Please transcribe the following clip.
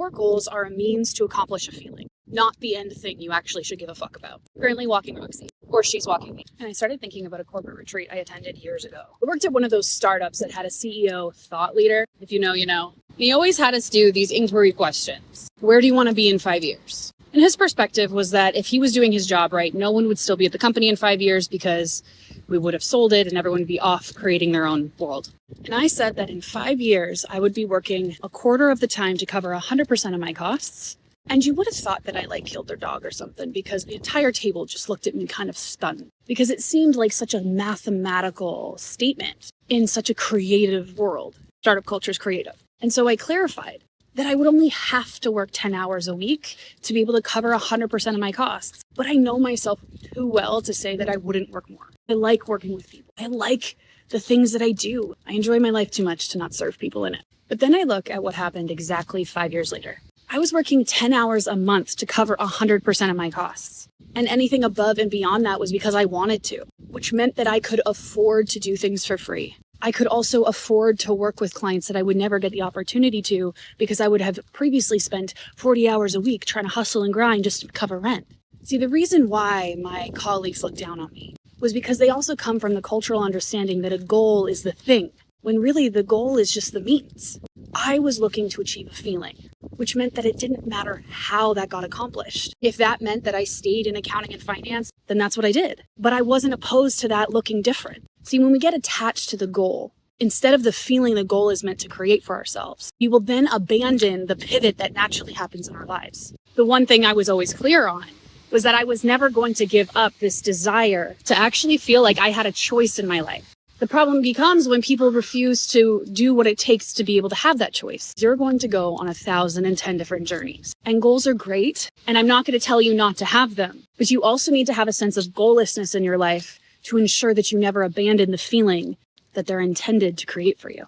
Your goals are a means to accomplish a feeling, not the end thing you actually should give a fuck about. Currently walking Roxy, or she's walking me. And I started thinking about a corporate retreat I attended years ago. I worked at one of those startups that had a CEO thought leader. If you know, you know. He always had us do these inquiry questions. Where do you want to be in 5 years? And his perspective was that if he was doing his job right, no one would still be at the company in 5 years because we would have sold it and everyone would be off creating their own world. And I said that in 5 years, I would be working a quarter of the time to cover 100% of my costs. And you would have thought that I killed their dog or something, because the entire table just looked at me kind of stunned, because it seemed like such a mathematical statement in such a creative world. Startup culture is creative. And so I clarified that I would only have to work 10 hours a week to be able to cover 100% of my costs. But I know myself too well to say that I wouldn't work more. I like working with people. I like the things that I do. I enjoy my life too much to not serve people in it. But then I look at what happened exactly 5 years later. I was working 10 hours a month to cover 100% of my costs. And anything above and beyond that was because I wanted to, which meant that I could afford to do things for free. I could also afford to work with clients that I would never get the opportunity to because I would have previously spent 40 hours a week trying to hustle and grind just to cover rent. See, the reason why my colleagues looked down on me was because they also come from the cultural understanding that a goal is the thing, when really the goal is just the means. I was looking to achieve a feeling, which meant that it didn't matter how that got accomplished. If that meant that I stayed in accounting and finance, then that's what I did. But I wasn't opposed to that looking different. See, when we get attached to the goal, instead of the feeling the goal is meant to create for ourselves, we will then abandon the pivot that naturally happens in our lives. The one thing I was always clear on was that I was never going to give up this desire to actually feel like I had a choice in my life. The problem becomes when people refuse to do what it takes to be able to have that choice. You're going to go on 1,010 different journeys. And goals are great, and I'm not going to tell you not to have them. But you also need to have a sense of goallessness in your life to ensure that you never abandon the feeling that they're intended to create for you.